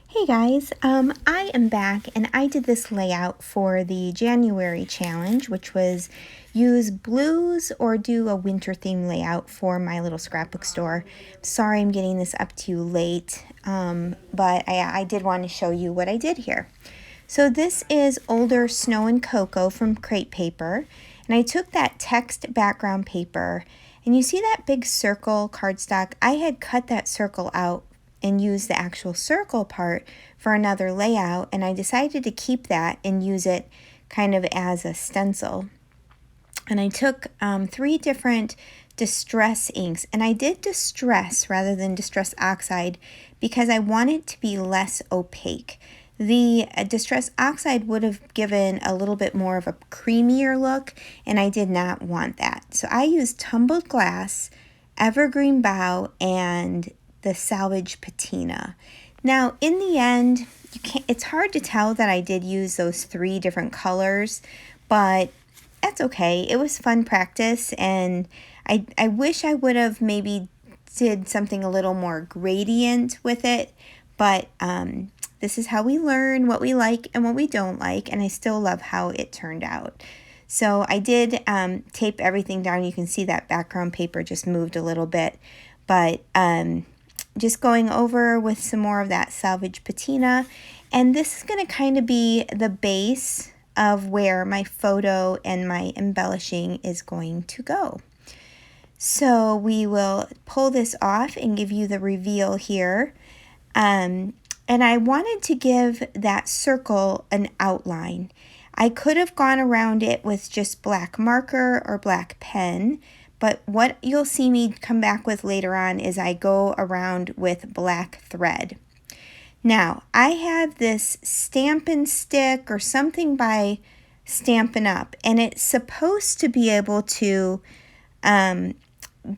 Hey guys, I am back and I did this layout for the January challenge, which was use blues or do a winter theme layout for My Little Scrapbook Store. Sorry I'm getting this up to you late, but I did want to show you what I did here. So this is older Snow and Cocoa from Crate Paper, and I took that text background paper, and you see that big circle cardstock? I had cut that circle out and use the actual circle part for another layout, and I decided to keep that and use it kind of as a stencil. And I took 3 different distress inks, and I did distress rather than distress oxide because I want it to be less opaque. The distress oxide would have given a little bit more of a creamier look, and I did not want that. So I used tumbled glass, evergreen bough, and the salvage patina. Now, in the end, it's hard to tell that I did use those 3 different colors, but that's okay. It was fun practice, and I wish I would have maybe did something a little more gradient with it, but this is how we learn what we like and what we don't like, and I still love how it turned out. So I did tape everything down. You can see that background paper just moved a little bit, but just going over with some more of that salvage patina, and this is going to kind of be the base of where my photo and my embellishing is going to go. So we will pull this off and give you the reveal here. And I wanted to give that circle an outline. I could have gone around it with just black marker or black pen, but what you'll see me come back with later on is I go around with black thread. Now, I have this Stampin' Stick or something by Stampin' Up, and it's supposed to be able to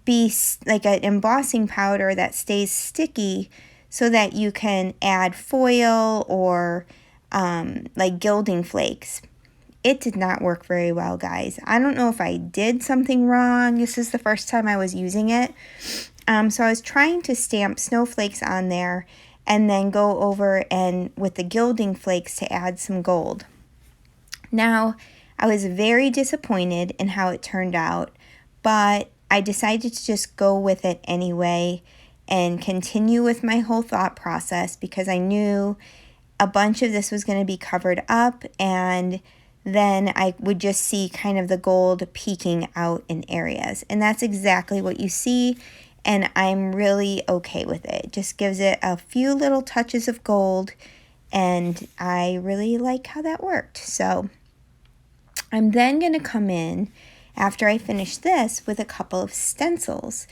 be like an embossing powder that stays sticky so that you can add foil or like gilding flakes. It did not work very well, guys. I don't know if I did something wrong. This is the first time I was using it. So I was trying to stamp snowflakes on there and then go over and with the gilding flakes to add some gold. Now, I was very disappointed in how it turned out, but I decided to just go with it anyway and continue with my whole thought process because I knew a bunch of this was going to be covered up, and then I would just see kind of the gold peeking out in areas. And that's exactly what you see, and I'm really okay with it. It just gives it a few little touches of gold, and I really like how that worked. So I'm then going to come in after I finish this with a couple of stencils,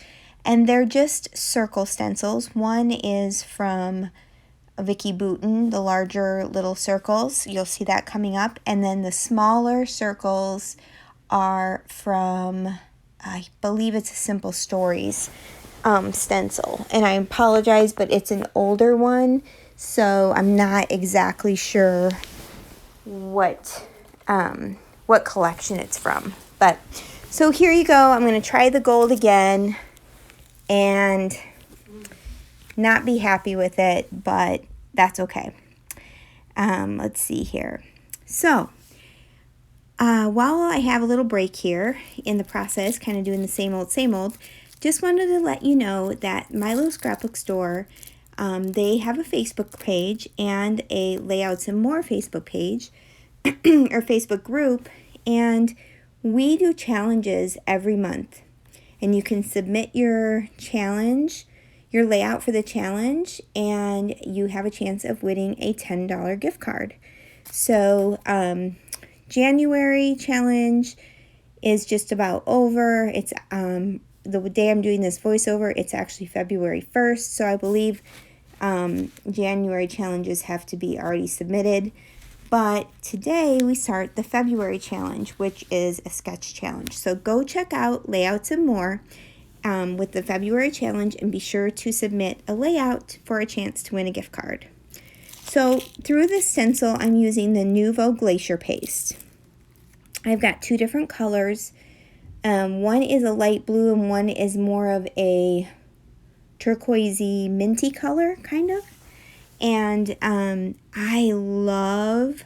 and they're just circle stencils. One is from Vicky Bouton, the larger little circles. You'll see that coming up. And then the smaller circles are from, I believe it's a Simple Stories stencil. And I apologize, but it's an older one, so I'm not exactly sure what collection it's from. But so here you go. I'm going to try the gold again and not be happy with it, but that's okay. Let's see here. So while I have a little break here in the process, kind of doing the same old, just wanted to let you know that My Little Scrapbook Store, they have a Facebook page and a Layouts and More Facebook page or Facebook group, and we do challenges every month, and you can submit your challenge, your layout for the challenge, and you have a chance of winning a $10 gift card. So January challenge is just about over. It's the day I'm doing this voiceover, it's actually February 1st, so I believe January challenges have to be already submitted. But today we start the February challenge, which is a sketch challenge. So go check out Layouts and More with the February challenge, and be sure to submit a layout for a chance to win a gift card. So through this stencil, I'm using the Nouveau Glacier Paste. I've got 2 different colors. One is a light blue and one is more of a turquoisey minty color, kind of. And I love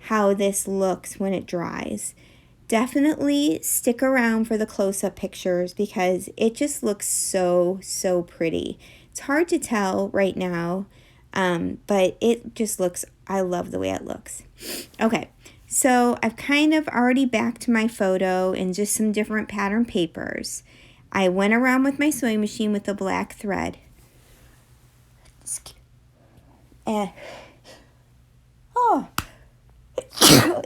how this looks when it dries. Definitely stick around for the close-up pictures because it just looks so, so pretty. It's hard to tell right now, but it just looks, I love the way it looks. Okay, so I've kind of already backed my photo in just some different pattern papers. I went around with my sewing machine with the black thread. Oh,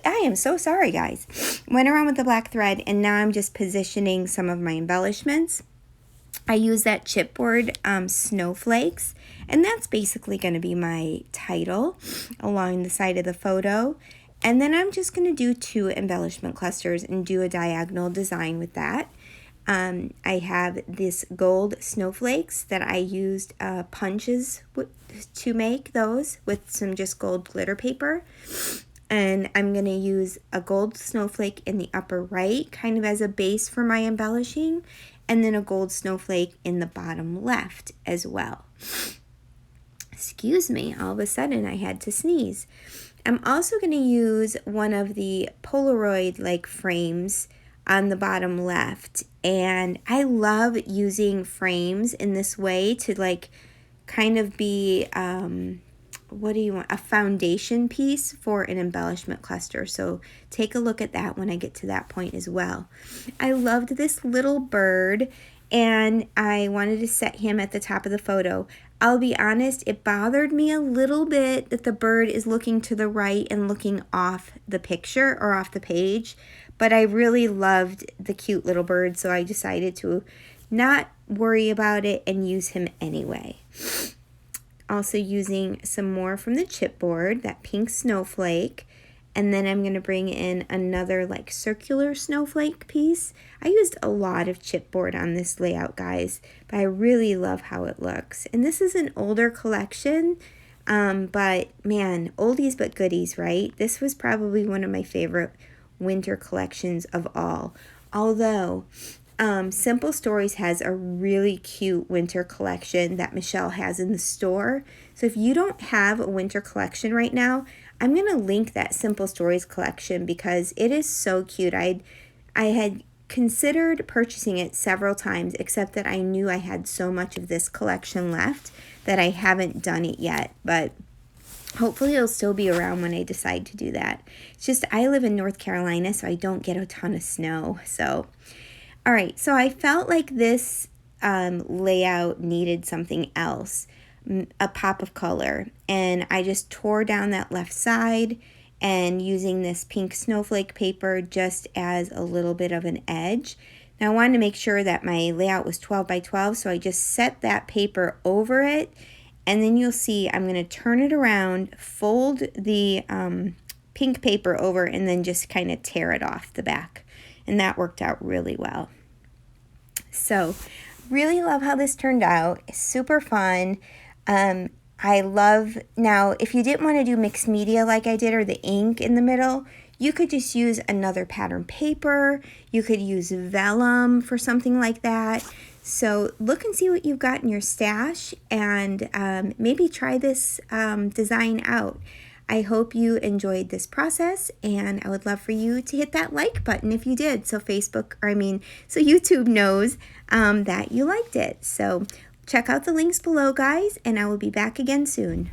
I am so sorry, guys. Went around with the black thread, and now I'm just positioning some of my embellishments. I use that chipboard snowflakes, and that's basically going to be my title along the side of the photo. And then I'm just going to do 2 embellishment clusters and do a diagonal design with that. I have this gold snowflakes that I used punches to make those with some just gold glitter paper. And I'm going to use a gold snowflake in the upper right, kind of as a base for my embellishing, and then a gold snowflake in the bottom left as well. Excuse me, all of a sudden I had to sneeze. I'm also going to use one of the Polaroid-like frames on the bottom left, and I love using frames in this way to like kind of be what do you want, a foundation piece for an embellishment cluster. So take a look at that when I get to that point as well. I loved this little bird, and I wanted to set him at the top of the photo. I'll be honest, it bothered me a little bit that the bird is looking to the right and looking off the picture or off the page, but I really loved the cute little bird, so I decided to not worry about it and use him anyway. Also using some more from the chipboard, that pink snowflake, and then I'm going to bring in another like circular snowflake piece. I used a lot of chipboard on this layout, guys, but I really love how it looks. And this is an older collection, but man, oldies but goodies, right? This was probably one of my favorite winter collections of all. Although Simple Stories has a really cute winter collection that Michelle has in the store. So if you don't have a winter collection right now, I'm going to link that Simple Stories collection because it is so cute. I had considered purchasing it several times, except that I knew I had so much of this collection left that I haven't done it yet. But hopefully it'll still be around when I decide to do that. It's just I live in North Carolina, so I don't get a ton of snow. So, all right, so I felt like this layout needed something else, a pop of color. And I just tore down that left side and using this pink snowflake paper just as a little bit of an edge. Now I wanted to make sure that my layout was 12 by 12, so I just set that paper over it. And then you'll see I'm going to turn it around, fold the pink paper over, and then just kind of tear it off the back. And that worked out really well. So really love how this turned out. It's super fun. I love, now if you didn't want to do mixed media like I did or the ink in the middle, you could just use another pattern paper. You could use vellum for something like that. So look and see what you've got in your stash and maybe try this design out. I hope you enjoyed this process, and I would love for you to hit that like button if you did, so so YouTube knows that you liked it. So check out the links below, guys, and I will be back again soon.